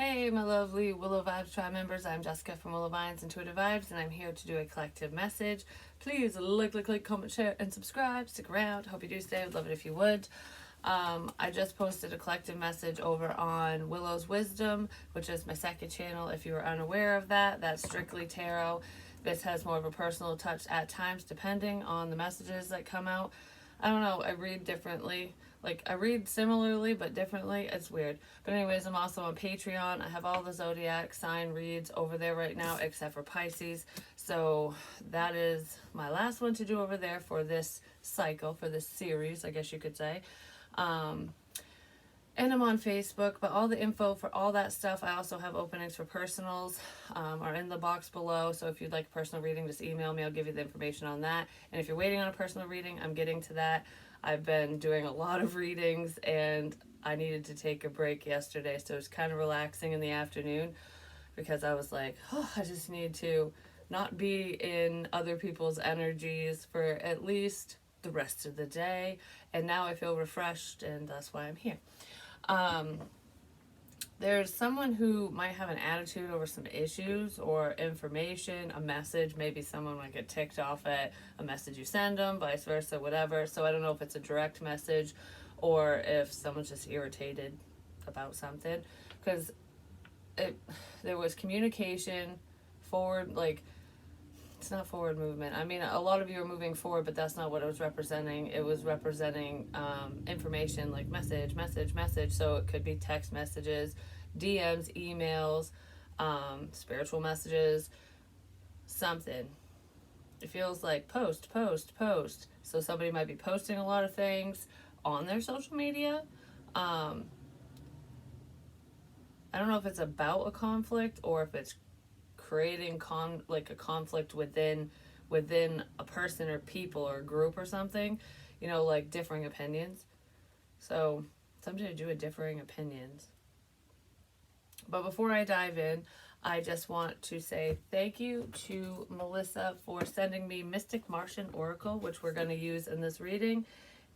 Hey, my lovely Willow Vibes Tribe members. I'm Jessica from Willow Vines Intuitive Vibes, and I'm here to do a collective message. Please like, comment, share, and subscribe. Stick around. Hope you do stay. Would love it if you would. I just posted a collective message over on Willow's Wisdom, which is my second channel. If you are unaware of that, that's strictly tarot. This has more of a personal touch at times, depending on the messages that come out. I don't know, I read differently. Like, I read similarly, but differently. It's weird. But anyways, I'm also on Patreon. I have all the zodiac sign reads over there right now, except for Pisces. So that is my last one to do over there for this cycle, for this series, I guess you could say. And I'm on Facebook, but all the info for all that stuff, I also have openings for personals, are in the box below. So if you'd like a personal reading, just email me. I'll give you the information on that. And if you're waiting on a personal reading, I'm getting to that. I've been doing a lot of readings and I needed to take a break yesterday. So it's kind of relaxing in the afternoon because I was like, oh, I just need to not be in other people's energies for at least the rest of the day. And now I feel refreshed, and that's why I'm here. There's someone who might have an attitude over some issues or information, a message. Maybe someone might get ticked off at a message you send them, vice versa, whatever. So I don't know if it's a direct message or if someone's just irritated about something. Because there was communication forward, like, it's not forward movement. I mean, a lot of you are moving forward, but that's not what it was representing. It was representing information like message. So it could be text messages, DMs, emails, spiritual messages, something. It feels like post. So somebody might be posting a lot of things on their social media. I don't know if it's about a conflict or if it's creating a conflict within a person or people or a group or something, like differing opinions. So something to do with differing opinions. But before I dive in, I just want to say thank you to Melissa for sending me Mystic Martian Oracle, which we're going to use in this reading.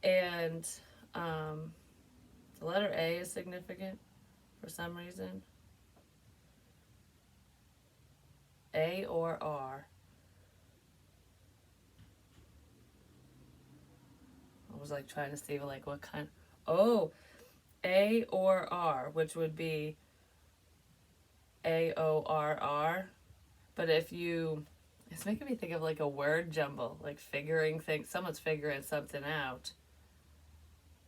And the letter A is significant for some reason. A or R. I was like trying to see like what kind. Oh, A or R, which would be AORR. But if you, it's making me think of like a word jumble, like figuring things. Someone's figuring something out.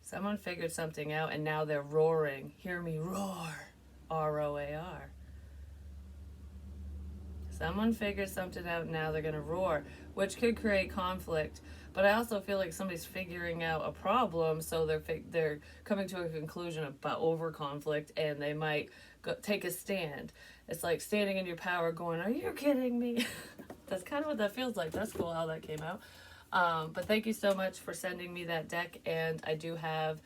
Someone figured something out and now they're roaring. Hear me roar. ROAR. Someone figured something out and now they're going to roar, which could create conflict. But I also feel like somebody's figuring out a problem, so they're coming to a conclusion about over conflict, and they might take a stand. It's like standing in your power going, are you kidding me? That's kind of what that feels like. That's cool how that came out. But thank you so much for sending me that deck, and I do have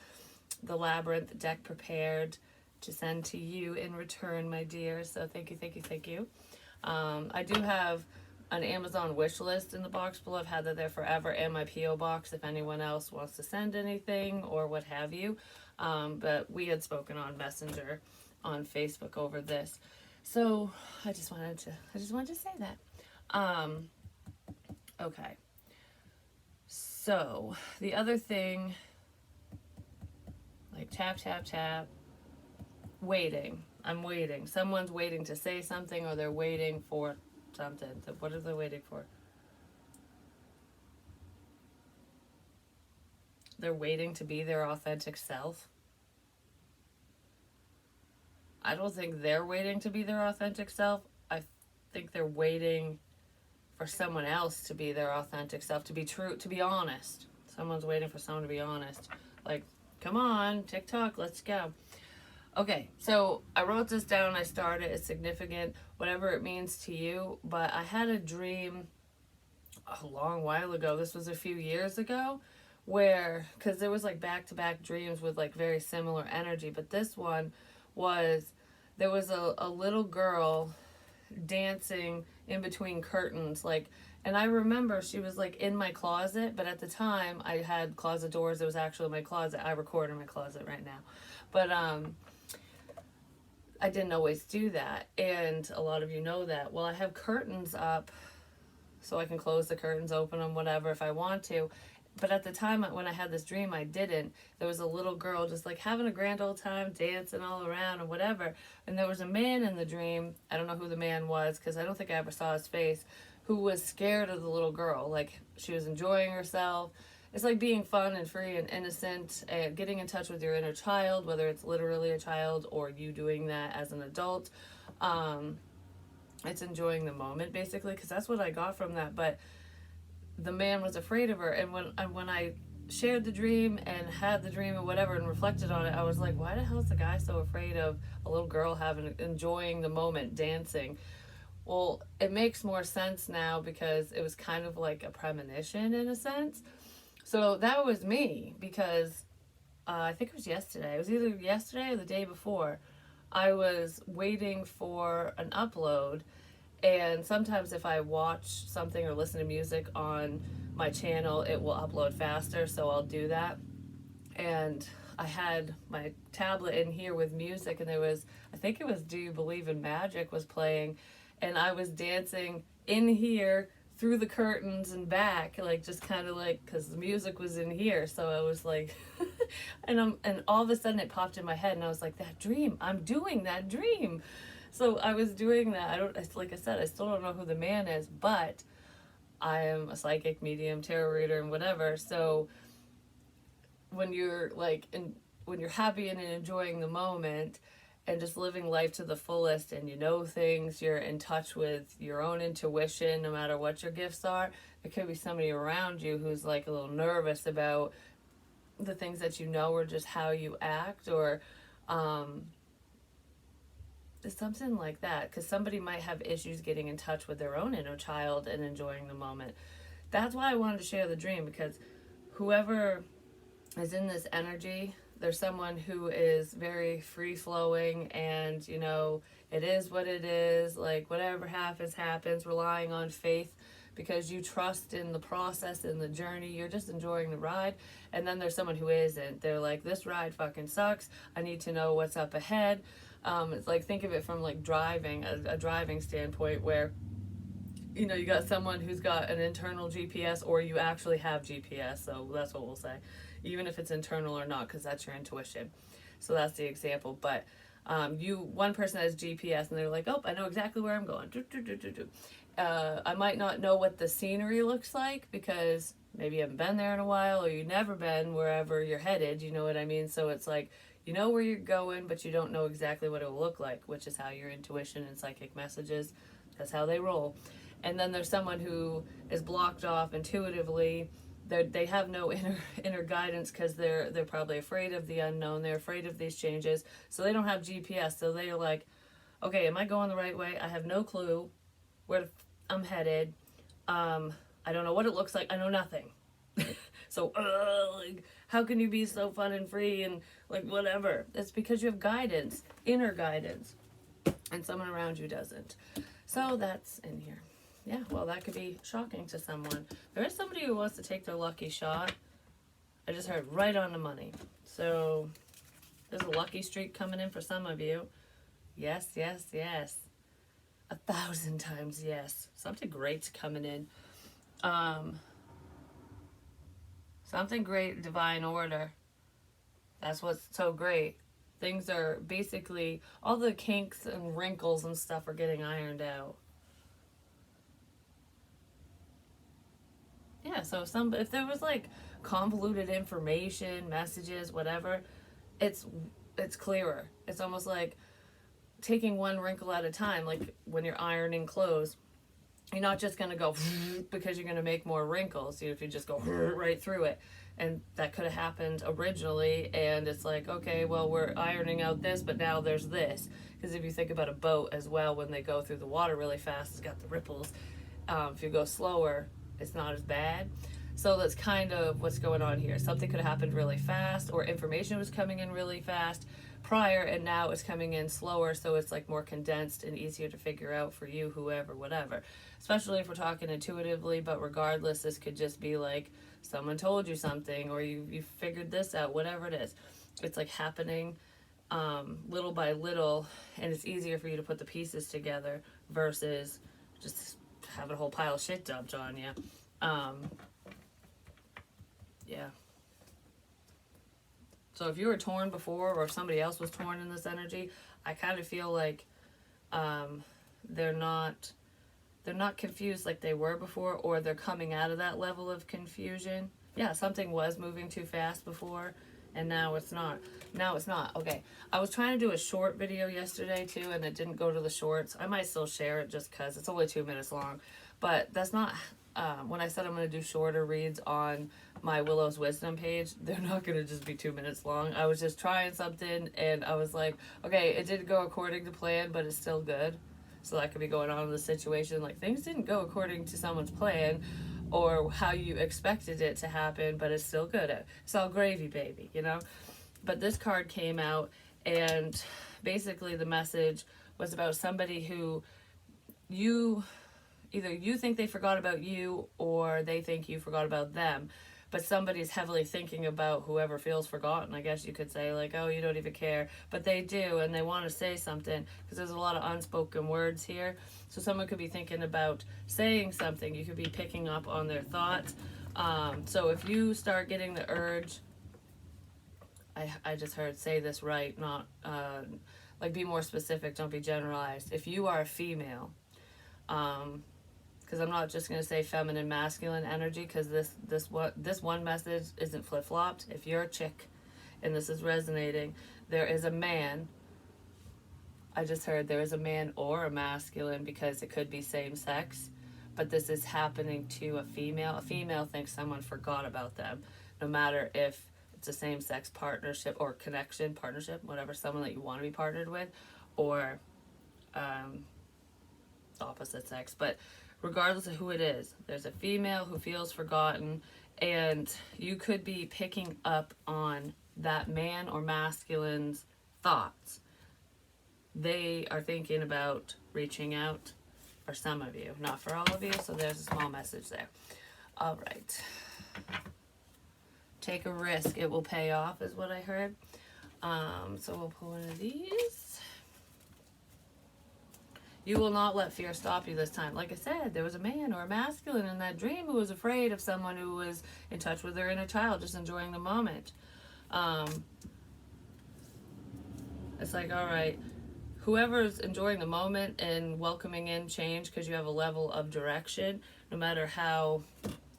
the Labyrinth deck prepared to send to you in return, my dear. So thank you. I do have an Amazon wish list in the box below. I've had that there forever, and my P.O. box if anyone else wants to send anything or what have you. But we had spoken on Messenger on Facebook over this. So I just wanted to say that. Okay. So the other thing, like tap, waiting. I'm waiting. Someone's waiting to say something, or they're waiting for something. What are they waiting for? They're waiting to be their authentic self. I don't think they're waiting to be their authentic self. I think they're waiting for someone else to be their authentic self, to be true, to be honest. Someone's waiting for someone to be honest. Like, come on, TikTok, let's go. Okay, so I wrote this down. I started. It's significant, whatever it means to you. But I had a dream a long while ago. This was a few years ago, where, because there was like back-to-back dreams with like very similar energy. But this one was, there was a little girl dancing in between curtains, like, and I remember she was like in my closet, but at the time I had closet doors. It was actually my closet. I record in my closet right now. But I didn't always do that. And a lot of you know that. Well, I have curtains up so I can close the curtains, open them, whatever, if I want to. But at the time when I had this dream, I didn't. There was a little girl just like having a grand old time, dancing all around and whatever. And there was a man in the dream. I don't know who the man was because I don't think I ever saw his face, who was scared of the little girl. Like she was enjoying herself. It's like being fun and free and innocent and getting in touch with your inner child, whether it's literally a child or you doing that as an adult. It's enjoying the moment basically, because that's what I got from that. But the man was afraid of her, and when I shared the dream and had the dream or whatever and reflected on it, I was like, why the hell is the guy so afraid of a little girl enjoying the moment, dancing? Well, it makes more sense now because it was kind of like a premonition in a sense. So that was me, because I think it was yesterday. It was either yesterday or the day before. I was waiting for an upload, and sometimes if I watch something or listen to music on my channel, it will upload faster, so I'll do that. And I had my tablet in here with music, and there was, I think it was Do You Believe in Magic was playing, and I was dancing in here through the curtains and back, like just kind of like, because the music was in here, so I was like and all of a sudden it popped in my head, and I was like, that dream, I'm doing that dream. So I was doing that. Like I said, I still don't know who the man is, but I am a psychic, medium, tarot reader, and whatever. So when you're when you're happy and enjoying the moment and just living life to the fullest, and you know things, you're in touch with your own intuition, no matter what your gifts are. There could be somebody around you who's like a little nervous about the things that you know, or just how you act, or something like that, because somebody might have issues getting in touch with their own inner child and enjoying the moment. That's why I wanted to share the dream, because whoever is in this energy, there's someone who is very free flowing, and you know, it is what it is, like whatever happens, relying on faith because you trust in the process, in the journey, you're just enjoying the ride. And then there's someone who isn't. They're like, this ride fucking sucks, I need to know what's up ahead. It's like, think of it from like driving, a driving standpoint, where you know, you got someone who's got an internal GPS, or you actually have GPS, so that's what we'll say, even if it's internal or not, because that's your intuition. So that's the example. But one person has GPS, and they're like, oh, I know exactly where I'm going. I might not know what the scenery looks like, because maybe you haven't been there in a while, or you've never been wherever you're headed, you know what I mean? So it's like, you know where you're going, but you don't know exactly what it will look like, which is how your intuition and psychic messages, that's how they roll. And then there's someone who is blocked off intuitively. They have no inner guidance, because they're probably afraid of the unknown. They're afraid of these changes, so they don't have GPS. So they're like, okay, am I going the right way? I have no clue where I'm headed. I don't know what it looks like. I know nothing. So like, how can you be so fun and free and like whatever? It's because you have guidance, inner guidance, and someone around you doesn't. So that's in here. Yeah, well, that could be shocking to someone. There is somebody who wants to take their lucky shot. I just heard right on the money. So there's a lucky streak coming in for some of you. Yes, yes, yes. 1,000 times yes. Something great's coming in. Something great, divine order. That's what's so great. Things are basically, all the kinks and wrinkles and stuff are getting ironed out. Yeah, so if there was like convoluted information, messages, whatever, it's clearer. It's almost like taking one wrinkle at a time, like when you're ironing clothes. You're not just going to go because you're going to make more wrinkles. If you just go right through it. And that could have happened originally, and it's like, okay, well, we're ironing out this, but now there's this. Because if you think about a boat as well, when they go through the water really fast, it's got the ripples. If you go slower, it's not as bad. So that's kind of what's going on here. Something could have happened really fast, or information was coming in really fast prior, and now it's coming in slower, so it's like more condensed and easier to figure out for you, whoever, whatever. Especially if we're talking intuitively, but regardless, this could just be like someone told you something, or you figured this out, whatever it is. It's like happening little by little, and it's easier for you to put the pieces together versus just having a whole pile of shit dumped on you. Yeah. So if you were torn before, or if somebody else was torn in this energy, I kind of feel like they're not confused like they were before, or they're coming out of that level of confusion. Yeah, something was moving too fast before, and now it's not. Now it's not. Okay, I was trying to do a short video yesterday too, and it didn't go to the shorts. I might still share it just because it's only 2 minutes long. But that's not, when I said I'm going to do shorter reads on my Willow's Wisdom page, they're not going to just be 2 minutes long. I was just trying something, and I was like, okay, it didn't go according to plan, but it's still good. So that could be going on in the situation. Like, things didn't go according to someone's plan or how you expected it to happen, but it's still good. It's all gravy, baby, you know? But this card came out, and basically the message was about somebody who either you think they forgot about you, or they think you forgot about them. But somebody's heavily thinking about whoever feels forgotten. I guess you could say, like, oh, you don't even care. But they do, and they want to say something, because there's a lot of unspoken words here. So someone could be thinking about saying something. You could be picking up on their thoughts. So if you start getting the urge, I just heard, say this right, not, like, be more specific, don't be generalized. If you are a female, because I'm not just going to say feminine, masculine energy, because this one message isn't flip-flopped. If you're a chick and this is resonating, there is a man. I just heard there is a man or a masculine, because it could be same sex, but this is happening to a female. A female thinks someone forgot about them, no matter if it's a same-sex partnership or connection, partnership, whatever, someone that you want to be partnered with, or opposite sex. But regardless of who it is, there's a female who feels forgotten, and you could be picking up on that man or masculine's thoughts. They are thinking about reaching out, for some of you, not for all of you, so there's a small message there. All right. Take a risk, it will pay off, is what I heard. So we'll pull one of these. You will not let fear stop you this time. Like I said, there was a man or a masculine in that dream who was afraid of someone who was in touch with their inner child, just enjoying the moment. It's like, all right, whoever's enjoying the moment and welcoming in change, because you have a level of direction, no matter how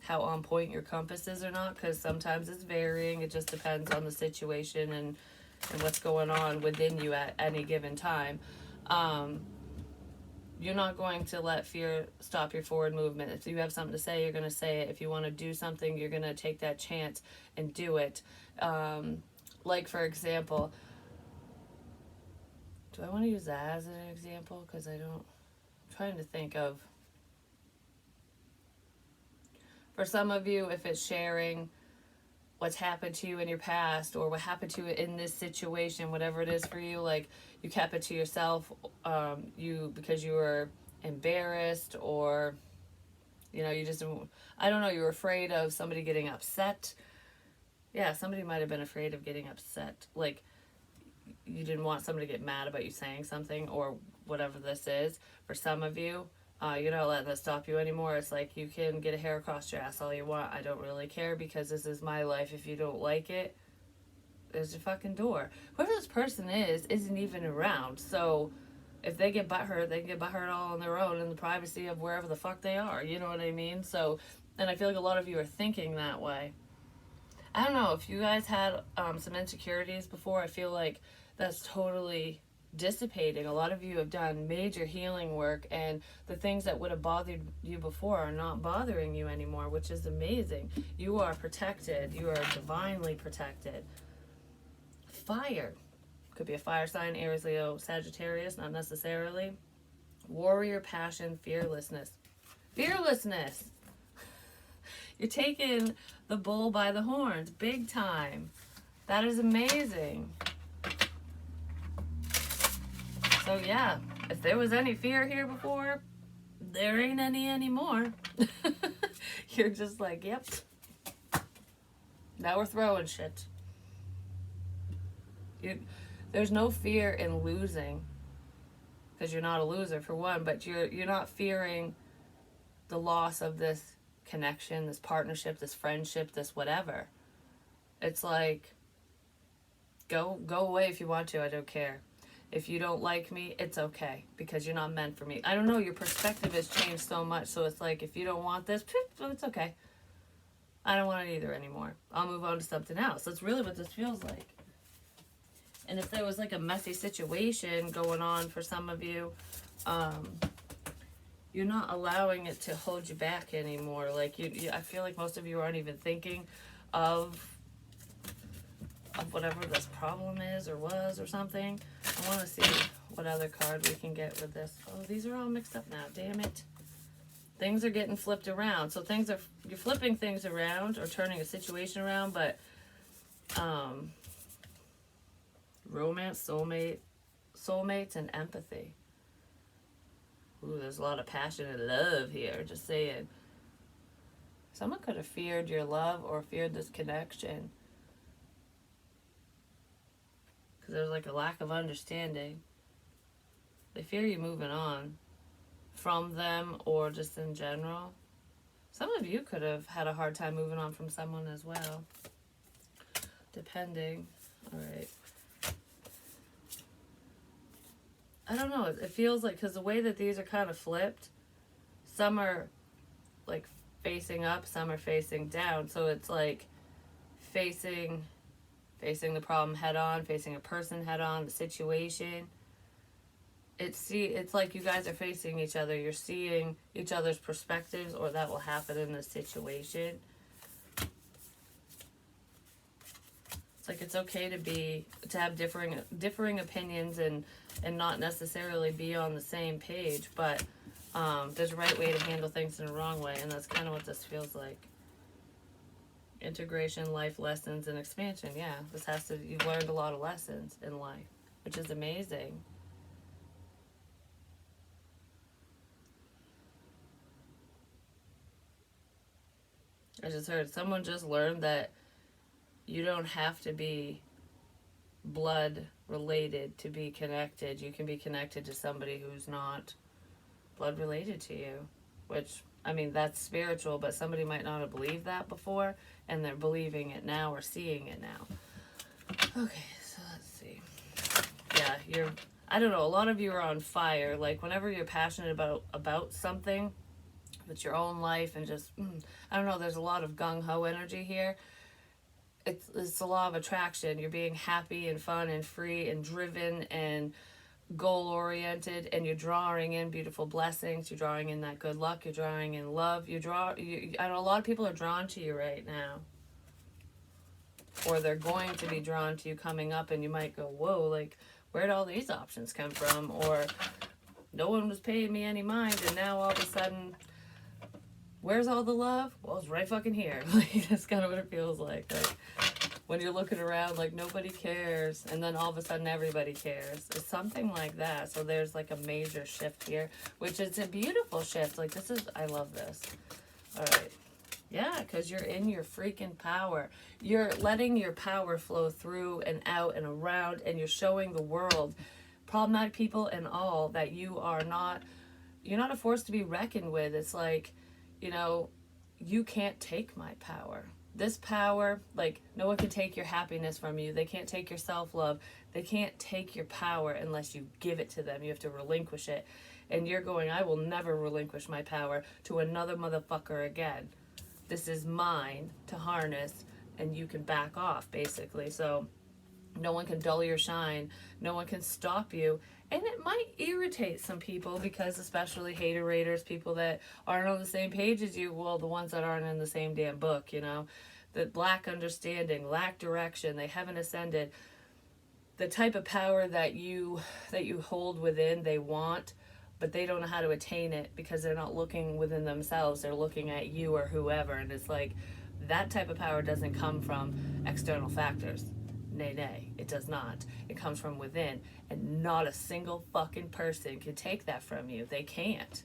on point your compass is or not, because sometimes it's varying. It just depends on the situation and what's going on within you at any given time. You're not going to let fear stop your forward movement. If you have something to say, you're going to say it. If you want to do something, you're going to take that chance and do it. Like, for example, do I want to use that as an example? Because I'm trying to think of, for some of you, if it's sharing what's happened to you in your past, or what happened to you in this situation, whatever it is for you, like, you kept it to yourself, because you were embarrassed, or, you know, you just, I don't know, you were afraid of somebody getting upset. Yeah, somebody might have been afraid of getting upset. Like, you didn't want somebody to get mad about you saying something, or whatever this is. For some of you, you're not letting that stop you anymore. It's like, you can get a hair across your ass all you want. I don't really care, because this is my life. If you don't like it, there's your fucking door. Whoever this person is isn't even around. So if they get butthurt, they can get butthurt all on their own in the privacy of wherever the fuck they are. You know what I mean? So, and I feel like a lot of you are thinking that way. I don't know, if you guys had some insecurities before, I feel like that's totally dissipating. A lot of you have done major healing work, and the things that would have bothered you before are not bothering you anymore, which is amazing. You are protected. You are divinely protected. Fire. Could be a fire sign, Aries, Leo, Sagittarius, not necessarily. Warrior, passion, fearlessness. Fearlessness! You're taking the bull by the horns, big time. That is amazing. So yeah, if there was any fear here before, there ain't any anymore. You're just like, yep. Now we're throwing shit. there's no fear in losing, because you're not a loser for one, but you're not fearing the loss of this connection, this partnership, this friendship, this whatever. It's like, go away if you want to. I don't care. If you don't like me, it's okay, because you're not meant for me. I don't know, your perspective has changed so much, so it's like, if you don't want this, it's okay. I don't want it either anymore. I'll move on to something else. That's really what this feels like. And if there was like a messy situation going on for some of you, you're not allowing it to hold you back anymore. Like I feel like most of you aren't even thinking of whatever this problem is or was or something. I want to see what other card we can get with this. Oh, these are all mixed up now. Damn it. Things are getting flipped around. So you're flipping things around or turning a situation around, but romance, soulmates, and empathy. Ooh, there's a lot of passion and love here. Just saying. Someone could have feared your love or feared this connection, because there's like a lack of understanding. They fear you moving on from them, or just in general. Some of you could have had a hard time moving on from someone as well, depending. All right. I don't know. It feels like, because the way that these are kind of flipped, some are like facing up, some are facing down. So it's like facing the problem head on, facing a person head on, the situation. It's like you guys are facing each other. You're seeing each other's perspectives, or that will happen in this situation. It's like it's okay to have differing opinions and not necessarily be on the same page, but there's a right way to handle things and a wrong way, and that's kind of what this feels like. Integration, life lessons, and expansion. Yeah, you've learned a lot of lessons in life, which is amazing. I just heard someone just learned that you don't have to be blood related to be connected. You can be connected to somebody who's not blood related to you, which, I mean, that's spiritual, but somebody might not have believed that before, and they're believing it now or seeing it now. Okay, so let's see. Yeah, I don't know, a lot of you are on fire. Like, whenever you're passionate about something, if it's your own life and just, I don't know, there's a lot of gung-ho energy here. It's the law of attraction. You're being happy and fun and free and driven and goal-oriented, and you're drawing in beautiful blessings. You're drawing in that good luck. You're drawing in love. I know a lot of people are drawn to you right now, or they're going to be drawn to you coming up, and you might go, whoa, like, where'd all these options come from? Or no one was paying me any mind, and now all of a sudden, where's all the love? Well, it's right fucking here. Like, that's kind of what it feels like. Like, when you're looking around, like, nobody cares, and then all of a sudden everybody cares. It's something like that. So there's like a major shift here, which is a beautiful shift. Like, I love this. All right. Yeah, because you're in your freaking power. You're letting your power flow through and out and around, and you're showing the world, problematic people and all, that you're not a force to be reckoned with. It's like, you can't take my power. This power, like, no one can take your happiness from you. They can't take your self-love. They can't take your power unless you give it to them. You have to relinquish it. And you're going, I will never relinquish my power to another motherfucker again. This is mine to harness, and you can back off, basically. So no one can dull your shine. No one can stop you. And it might irritate some people, because especially hater-raters, people that aren't on the same page as you, well, the ones that aren't in the same damn book, that lack understanding, lack direction, they haven't ascended. The type of power that you hold within, they want, but they don't know how to attain it, because they're not looking within themselves. They're looking at you or whoever, and it's like, that type of power doesn't come from external factors. Nay, it does not. It comes from within, and not a single fucking person can take that from you. They can't,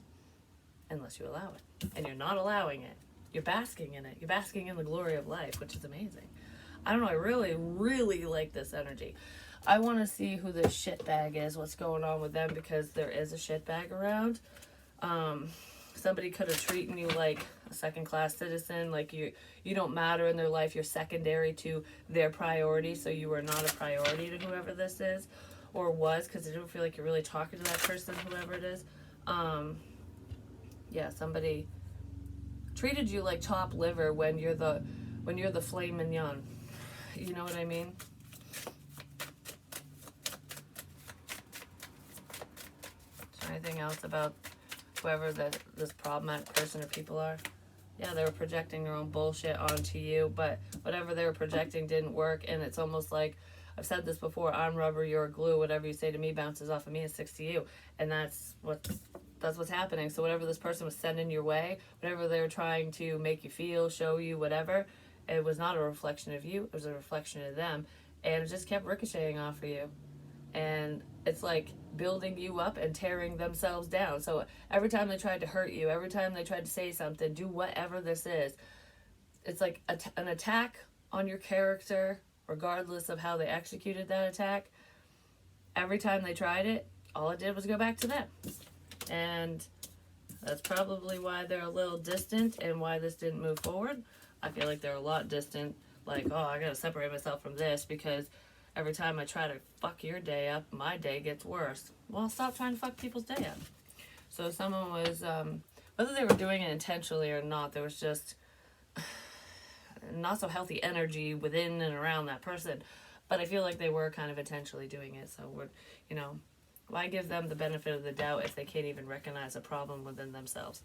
unless you allow it, and you're not allowing it. You're basking in it. You're basking in the glory of life, which is amazing. I don't know, I really, really like this energy. I want to see who this shitbag is, what's going on with them, because there is a shitbag around. Somebody could have treated you like a second class citizen, like you don't matter in their life, you're secondary to their priority, so you are not a priority to whoever this is or was, because I don't feel like you're really talking to that person, whoever it is. Yeah, somebody treated you like chopped liver when you're the filet mignon. You know what I mean? Is there anything else about whoever this problematic person or people are? Yeah, they were projecting their own bullshit onto you, but whatever they were projecting didn't work, and it's almost like, I've said this before, I'm rubber, you're glue, whatever you say to me bounces off of me and sticks to you, and that's what's happening. So whatever this person was sending your way, whatever they were trying to make you feel, show you, whatever, it was not a reflection of you, it was a reflection of them, and it just kept ricocheting off of you. And it's like building you up and tearing themselves down. So every time they tried to hurt you, every time they tried to say something, do whatever this is, it's like an attack on your character, regardless of how they executed that attack. Every time they tried it, all it did was go back to them. And that's probably why they're a little distant and why this didn't move forward. I feel like they're a lot distant, like, oh, I gotta separate myself from this because every time I try to fuck your day up, my day gets worse. Well, stop trying to fuck people's day up. So someone was, whether they were doing it intentionally or not, there was just not so healthy energy within and around that person. But I feel like they were kind of intentionally doing it. So why give them the benefit of the doubt if they can't even recognize a problem within themselves?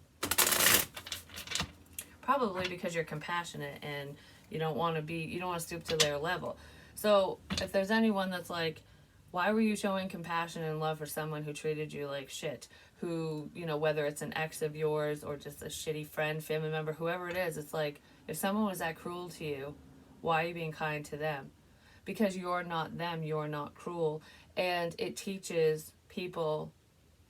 Probably because you're compassionate and you don't want to stoop to their level. So if there's anyone that's like, why were you showing compassion and love for someone who treated you like shit? Who, whether it's an ex of yours or just a shitty friend, family member, whoever it is, it's like, if someone was that cruel to you, why are you being kind to them? Because you're not them, you're not cruel. And it teaches people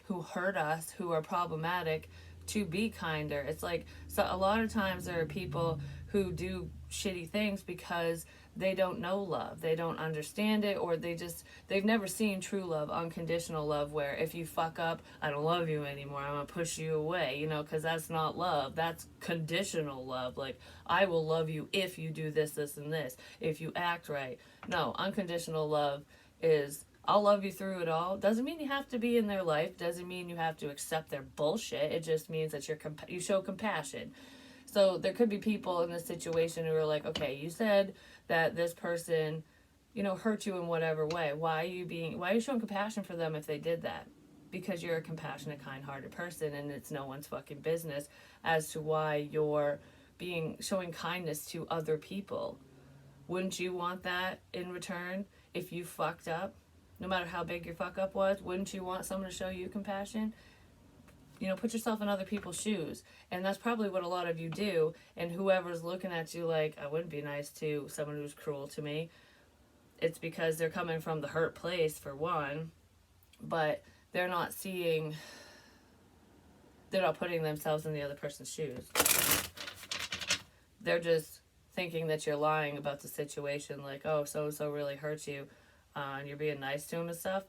who hurt us, who are problematic, to be kinder. It's like, so a lot of times there are people who do shitty things because they don't know love, they don't understand it, or they've never seen true love, unconditional love, where if you fuck up, I don't love you anymore, I'm gonna push you away, because that's not love, that's conditional love. Like, I will love you if you do this, this, and this, if you act right. No, unconditional love is, I'll love you through it all. Doesn't mean you have to be in their life. Doesn't mean you have to accept their bullshit. It just means that you show compassion. So there could be people in this situation who are like, okay, you said that this person, hurt you in whatever way. Why are you showing compassion for them if they did that? Because you're a compassionate, kind-hearted person, and it's no one's fucking business as to why you're showing kindness to other people. Wouldn't you want that in return if you fucked up? No matter how big your fuck up was, wouldn't you want someone to show you compassion? Put yourself in other people's shoes. And that's probably what a lot of you do. And whoever's looking at you like, I wouldn't be nice to someone who's cruel to me, it's because they're coming from the hurt place, for one, but they're not putting themselves in the other person's shoes. They're just thinking that you're lying about the situation, like, oh, so-and-so really hurt you, and you're being nice to him and stuff.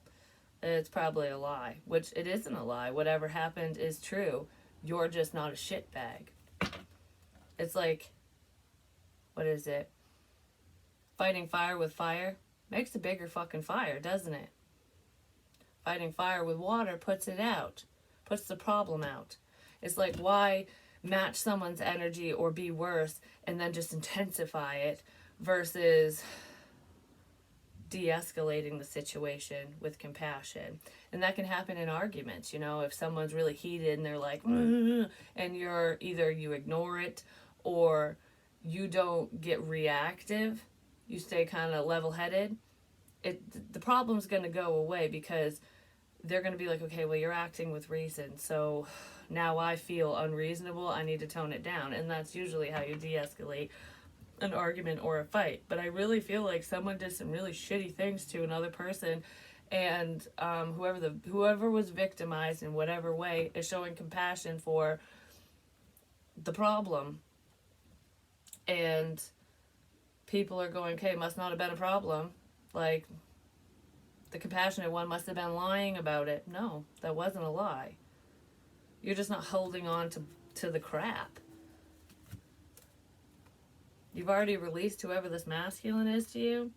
It's probably a lie, which it isn't a lie. Whatever happened is true. You're just not a shitbag. It's like, what is it? Fighting fire with fire makes a bigger fucking fire, doesn't it? Fighting fire with water puts it out, puts the problem out. It's like, why match someone's energy or be worse and then just intensify it versus de-escalating the situation with compassion? And that can happen in arguments. If someone's really heated and they're like, and you ignore it, or you don't get reactive, you stay kind of level-headed, the problem's going to go away, because they're going to be like, okay, well, you're acting with reason, so now I feel unreasonable, I need to tone it down. And that's usually how you de-escalate an argument or a fight. But I really feel like someone did some really shitty things to another person, and whoever was victimized in whatever way is showing compassion for the problem, and people are going, okay, must not have been a problem. Like, the compassionate one must have been lying about it. No, that wasn't a lie. You're just not holding on to the crap. You've already released whoever this masculine is to you.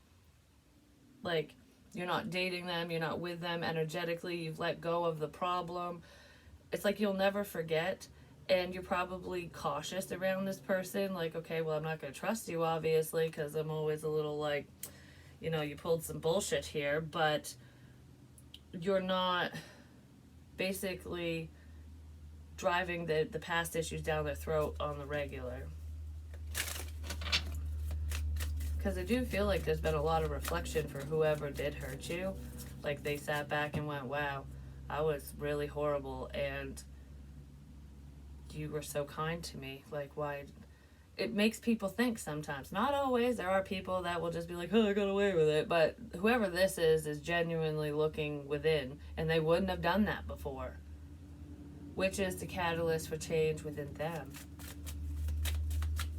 Like, you're not dating them, you're not with them energetically, you've let go of the problem. It's like you'll never forget, and you're probably cautious around this person. Like, okay, well, I'm not going to trust you, obviously, because I'm always a little like, you know, you pulled some bullshit here, but you're not basically driving the past issues down their throat on the regular. Because I do feel like there's been a lot of reflection for whoever did hurt you. Like, they sat back and went, wow, I was really horrible, and you were so kind to me. Like, why? It makes people think sometimes. Not always. There are people that will just be like, oh, I got away with it. But whoever this is genuinely looking within, and they wouldn't have done that before. Which is the catalyst for change within them.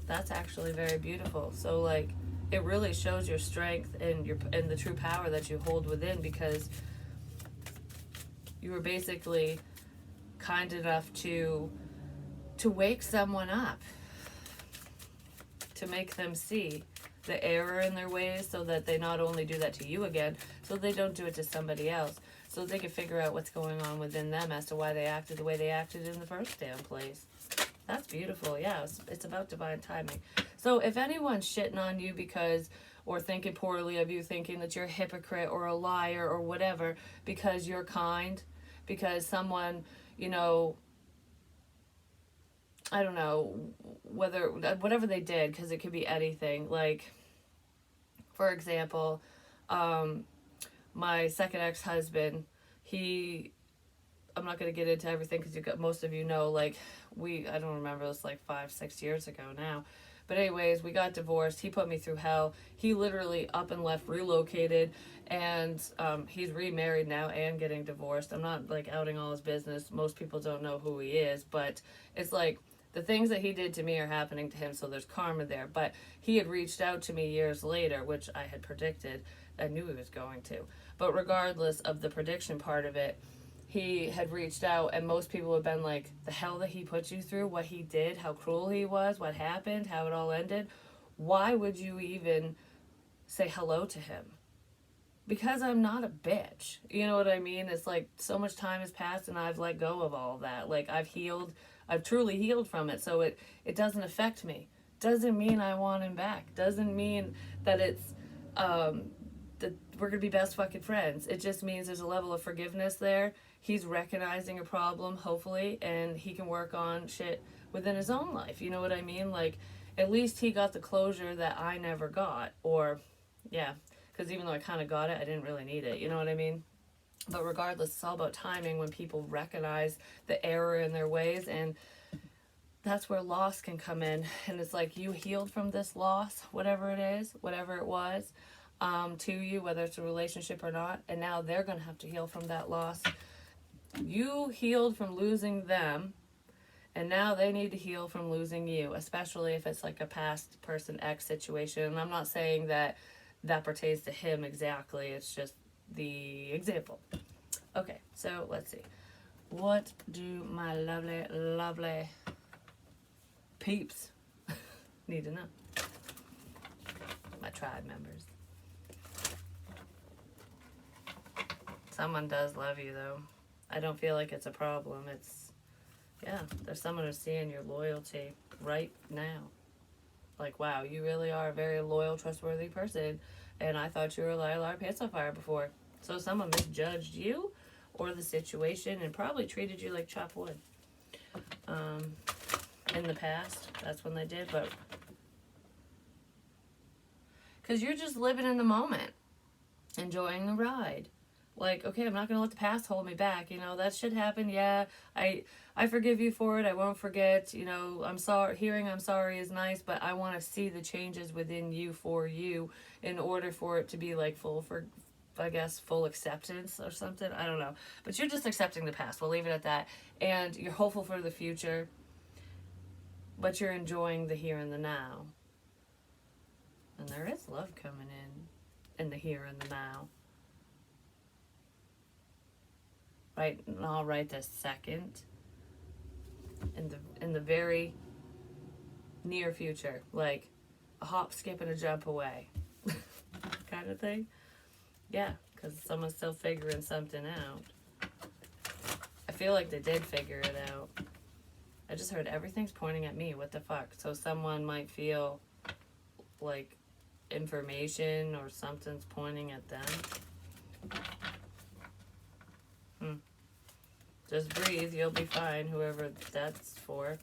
That's actually very beautiful. So, like, it really shows your strength and the true power that you hold within, because you were basically kind enough to wake someone up, to make them see the error in their ways, so that they not only do that to you again, so they don't do it to somebody else, so they can figure out what's going on within them as to why they acted the way they acted in the first damn place. That's beautiful. Yeah, it's about divine timing. So if anyone's shitting on you because, or thinking poorly of you, thinking that you're a hypocrite or a liar or whatever, because you're kind, because someone, you know, I don't know, whatever they did, because it could be anything. Like, for example, my second ex-husband, I'm not going to get into everything because most of you know, like, I don't remember, it was like 5-6 years ago now. But anyways, we got divorced. He put me through hell. He literally up and left, relocated, and he's remarried now and getting divorced. I'm not, like, outing all his business. Most people don't know who he is, but it's like, the things that he did to me are happening to him, so there's karma there. But he had reached out to me years later, which I had predicted. I knew he was going to. But regardless of the prediction part of it, he had reached out, and most people have been like, the hell that he put you through, what he did, how cruel he was, what happened, how it all ended. Why would you even say hello to him? Because I'm not a bitch. You know what I mean? It's like, so much time has passed and I've let go of all that. Like, I've truly healed from it, so it doesn't affect me. Doesn't mean I want him back. Doesn't mean that it's that we're gonna be best fucking friends. It just means there's a level of forgiveness there. He's recognizing a problem, hopefully, and he can work on shit within his own life. You know what I mean? Like, at least he got the closure that I never got. Or, yeah, because even though I kind of got it, I didn't really need it. You know what I mean? But regardless, it's all about timing when people recognize the error in their ways, and that's where loss can come in. And it's like, you healed from this loss, whatever it is, whatever it was, to you, whether it's a relationship or not, and now they're going to have to heal from that loss. You healed from losing them, and now they need to heal from losing you, especially if it's like a past person X situation. And I'm not saying that pertains to him exactly, it's just the example. Okay, so let's see. What do my lovely, lovely peeps need to know? My tribe members. Someone does love you, though. I don't feel like it's a problem. There's someone who's seeing your loyalty right now. Like, wow, you really are a very loyal, trustworthy person, and I thought you were a liar, pants on fire before. So someone misjudged you or the situation and probably treated you like chopped wood. In the past, that's when they did, but because you're just living in the moment, enjoying the ride. Like, okay, I'm not going to let the past hold me back. You know, that shit happened. Yeah, I forgive you for it. I won't forget. You know, I'm sorry. Hearing I'm sorry is nice, but I want to see the changes within you for you in order for it to be like full acceptance or something. I don't know. But you're just accepting the past. We'll leave it at that. And you're hopeful for the future, but you're enjoying the here and the now. And there is love coming in the here and the now. right, not right this second, in the very near future, like a hop, skip, and a jump away, kind of thing. Yeah, because someone's still figuring something out. I feel like they did figure it out. I just heard everything's pointing at me. What the fuck? So someone might feel like information or something's pointing at them. Just breathe. You'll be fine, whoever that's for.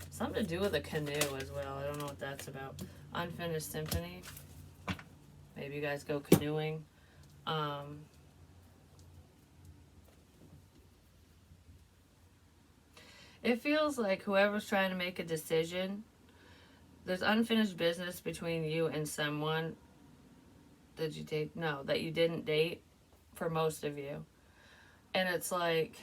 Something to do with a canoe as well. I don't know what that's about. Unfinished symphony. Maybe you guys go canoeing. It feels like whoever's trying to make a decision, there's unfinished business between you and someone. Did you date? No, that you didn't date for most of you. And it's like,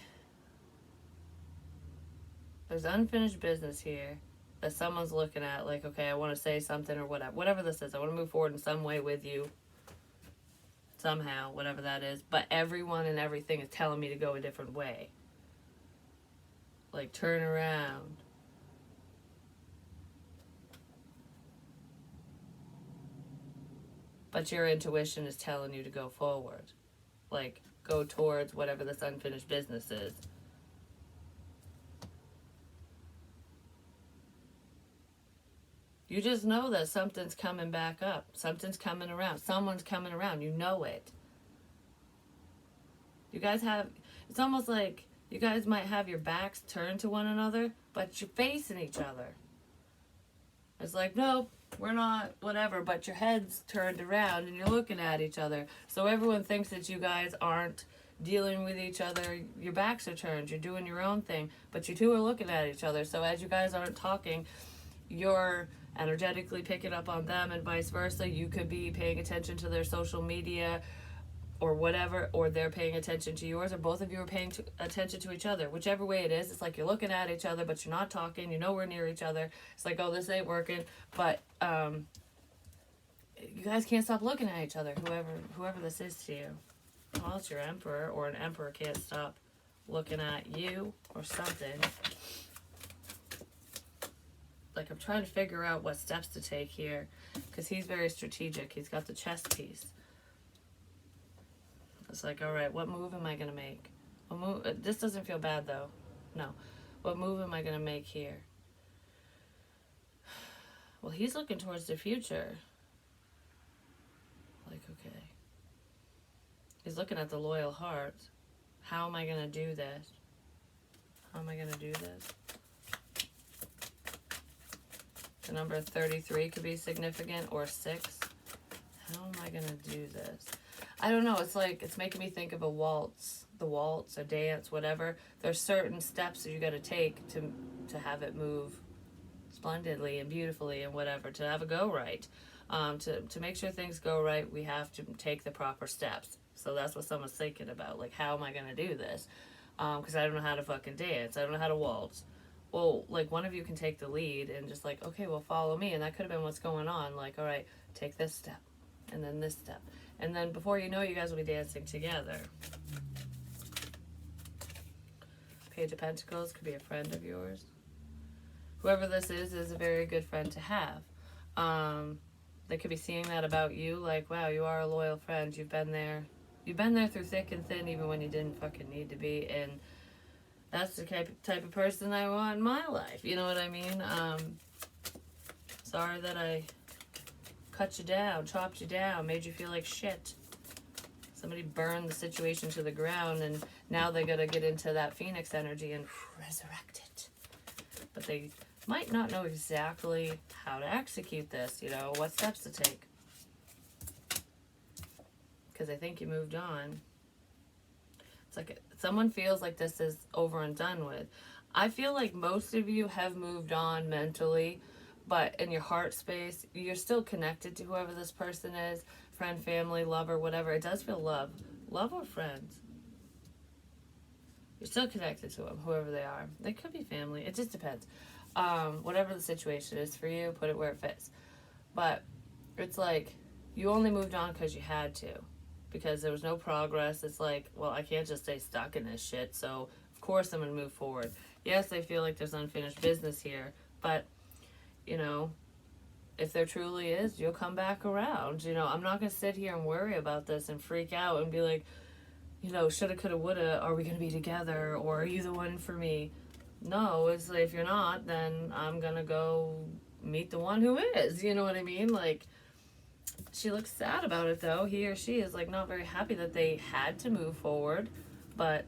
there's unfinished business here that someone's looking at, like, okay, I want to say something or whatever this is. I want to move forward in some way with you. Somehow, whatever that is. But everyone and everything is telling me to go a different way. Like, turn around. But your intuition is telling you to go forward. Like, go towards whatever this unfinished business is. You just know that something's coming back up. Something's coming around. Someone's coming around. You know it. You guys have... It's almost like you guys might have your backs turned to one another, but you're facing each other. It's like, nope, we're not, whatever, but your head's turned around and you're looking at each other. So everyone thinks that you guys aren't dealing with each other. Your backs are turned. You're doing your own thing, but you two are looking at each other. So as you guys aren't talking, you're energetically picking up on them and vice versa. You could be paying attention to their social media or whatever, or they're paying attention to yours, or both of you are paying attention to each other. Whichever way it is, it's like you're looking at each other, but you're not talking. You're nowhere near each other. It's like, oh, this ain't working. But you guys can't stop looking at each other, whoever this is to you. Well, it's your emperor, or an emperor can't stop looking at you or something. Like, I'm trying to figure out what steps to take here, because he's very strategic. He's got the chess piece. It's like, all right, what move am I going to make? This doesn't feel bad, though. No. What move am I going to make here? Well, he's looking towards the future. Like, okay. He's looking at the loyal heart. How am I going to do this? How am I going to do this? The number 33 could be significant, or 6. How am I going to do this? I don't know. It's like, it's making me think of a waltz. The waltz, a dance, whatever. There's certain steps that you got to take to have it move splendidly and beautifully and whatever, to have it go right. To make sure things go right, we have to take the proper steps. So that's what someone's thinking about. Like, how am I going to do this? Because I don't know how to fucking dance. I don't know how to waltz. Well, like, one of you can take the lead and just like, okay, well, follow me. And that could have been what's going on. Like, all right, take this step and then this step. And then before you know, you guys will be dancing together. Page of Pentacles could be a friend of yours. Whoever this is a very good friend to have. They could be seeing that about you, like, wow, you are a loyal friend. You've been there through thick and thin, even when you didn't fucking need to be. And that's the type of person I want in my life. You know what I mean? Sorry that I cut you down, chopped you down, made you feel like shit. Somebody burned the situation to the ground, and now they gotta get into that phoenix energy and resurrect it. But they might not know exactly how to execute this, you know, what steps to take. Because I think you moved on. It's like someone feels like this is over and done with. I feel like most of you have moved on mentally, but in your heart space, you're still connected to whoever this person is. Friend, family, lover, whatever. It does feel love. Love or friends. You're still connected to them, whoever they are. They could be family. It just depends. Whatever the situation is for you, put it where it fits. But it's like, you only moved on because you had to. because there was no progress. It's like, well, I can't just stay stuck in this shit, so of course I'm going to move forward. Yes, they feel like there's unfinished business here, but, you know, if there truly is, you'll come back around. You know, I'm not going to sit here and worry about this and freak out and be like, you know, shoulda, coulda, woulda, are we going to be together, or are you the one for me? No, it's like, if you're not, then I'm going to go meet the one who is, you know what I mean? Like, she looks sad about it though. He or she is like not very happy that they had to move forward, but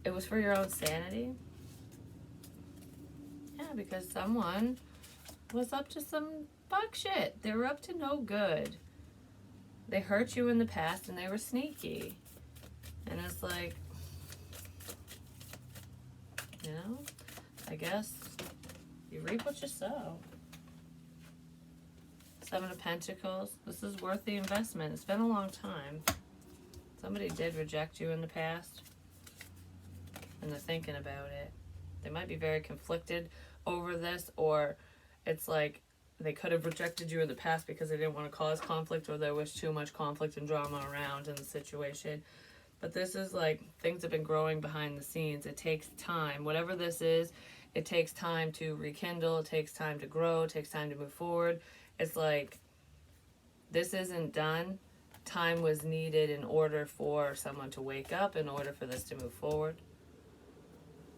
it was for your own sanity. Yeah, because someone was up to some fuck shit. They were up to no good. They hurt you in the past and they were sneaky. And it's like, you know, I guess you reap what you sow. Seven of Pentacles. This is worth the investment. It's been a long time. Somebody did reject you in the past, and they're thinking about it. They might be very conflicted over this, or it's like they could have rejected you in the past because they didn't want to cause conflict, or there was too much conflict and drama around in the situation. But this is like things have been growing behind the scenes. It takes time. Whatever this is, it takes time to rekindle. It takes time to grow. It takes time to move forward. It's like, this isn't done. Time was needed in order for someone to wake up, in order for this to move forward.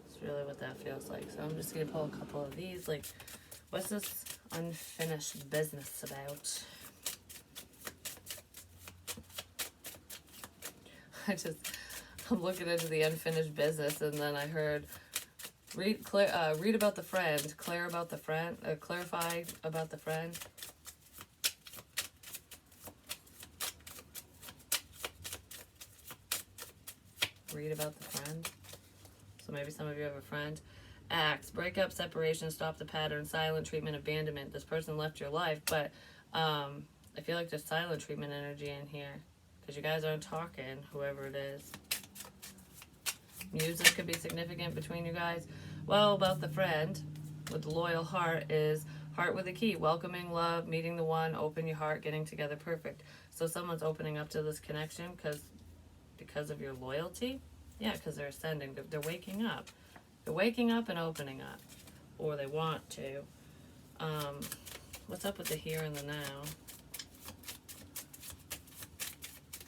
It's really what that feels like. So I'm just going to pull a couple of these. Like, what's this unfinished business about? I'm looking into the unfinished business, and then I heard, read about the friend, clarify about the friend. Read about the friend. So maybe some of you have a friend. Acts, breakup, separation, stop the pattern, silent treatment, abandonment. This person left your life, but I feel like there's silent treatment energy in here because you guys aren't talking, whoever it is. Music could be significant between you guys. Well, about the friend with the loyal heart is heart with a key, welcoming, love, meeting the one, open your heart, getting together, perfect. So someone's opening up to this connection because of your loyalty. Yeah, because they're ascending. They're waking up. They're waking up and opening up. Or they want to. What's up with the here and the now?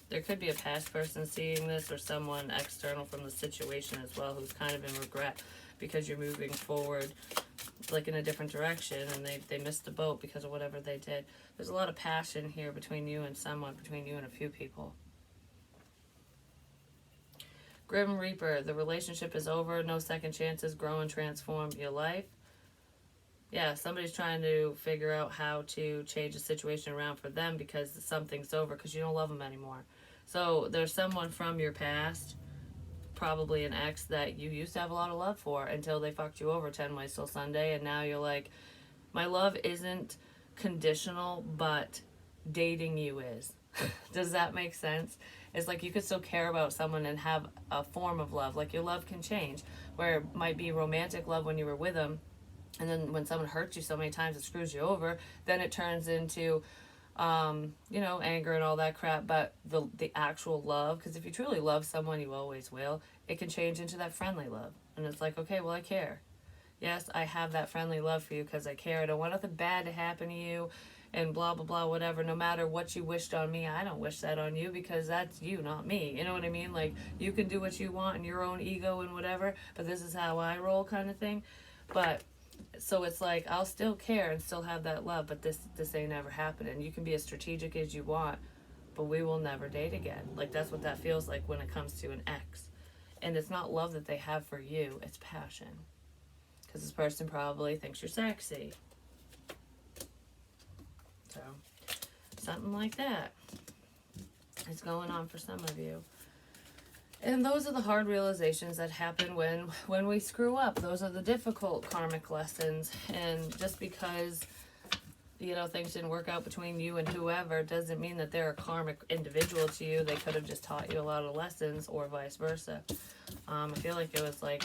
There could be a past person seeing this, or someone external from the situation as well who's kind of in regret because you're moving forward like in a different direction, and they missed the boat because of whatever they did. There's a lot of passion here between you and someone, between you and a few people. Grim Reaper, the relationship is over, no second chances, grow and transform your life. Yeah, somebody's trying to figure out how to change the situation around for them because something's over, because you don't love them anymore. So there's someone from your past, probably an ex, that you used to have a lot of love for until they fucked you over 10 ways till Sunday, and now you're like, my love isn't conditional, but dating you is. Does that make sense? It's like you could still care about someone and have a form of love. Like your love can change, where it might be romantic love when you were with them, and then when someone hurts you so many times it screws you over, then it turns into anger and all that crap. But the actual love, because if you truly love someone, you always will, it can change into that friendly love. And it's like, okay, well, I care. Yes, I have that friendly love for you because I care. I don't want nothing bad to happen to you and blah, blah, blah, whatever. No matter what you wished on me, I don't wish that on you because that's you, not me. You know what I mean? Like, you can do what you want in your own ego and whatever, but this is how I roll kind of thing. But so it's like, I'll still care and still have that love, but this ain't ever happening. You can be as strategic as you want, but we will never date again. Like, that's what that feels like when it comes to an ex. And it's not love that they have for you, it's passion. Because this person probably thinks you're sexy. So, something like that is going on for some of you. And those are the hard realizations that happen when we screw up. Those are the difficult karmic lessons. And just because, things didn't work out between you and whoever doesn't mean that they're a karmic individual to you. They could have just taught you a lot of lessons, or vice versa. I feel like it was like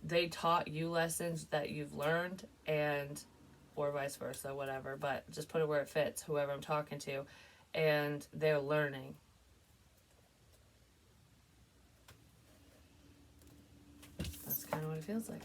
they taught you lessons that you've learned, or vice versa, whatever. But just put it where it fits, whoever I'm talking to. And they're learning. it feels like.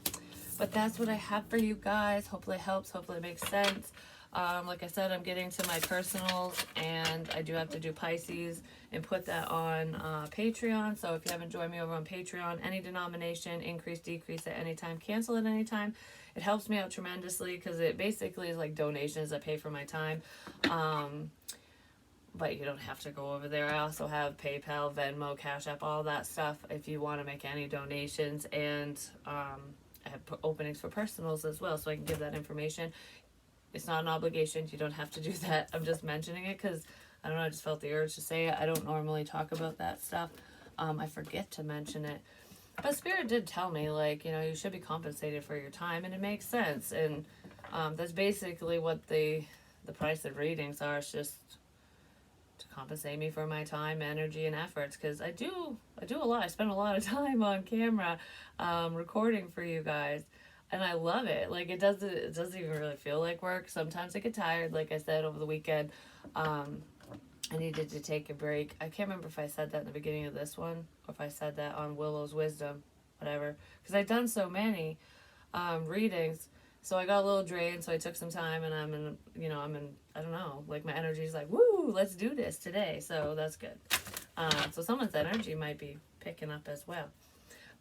But that's what I have for you guys. Hopefully it helps. Hopefully it makes sense. Like I said, I'm getting to my personals, and I do have to do Pisces and put that on Patreon. So if you haven't joined me over on Patreon, any denomination, increase, decrease at any time, cancel at any time. It helps me out tremendously because it basically is like donations that pay for my time. But you don't have to go over there. I also have PayPal, Venmo, Cash App, all that stuff if you want to make any donations. And I have openings for personals as well, so I can give that information. It's not an obligation. You don't have to do that. I'm just mentioning it because, I don't know, I just felt the urge to say it. I don't normally talk about that stuff. I forget to mention it. But Spirit did tell me, like, you know, you should be compensated for your time, and it makes sense. And that's basically what the price of readings are. It's just to compensate me for my time, energy, and efforts, because I do a lot. I spend a lot of time on camera recording for you guys. And I love it. Like, it doesn't even really feel like work. Sometimes I get tired. Like I said, over the weekend, I needed to take a break. I can't remember if I said that in the beginning of this one, or if I said that on Willow's Wisdom, whatever. Because I've done so many readings, so I got a little drained. So I took some time, and I'm in, I don't know, like my energy's like, woo, let's do this today. So that's good. So someone's energy might be picking up as well.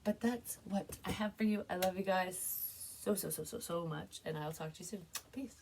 But that's what I have for you. I love you guys so much, and I'll talk to you soon. Peace.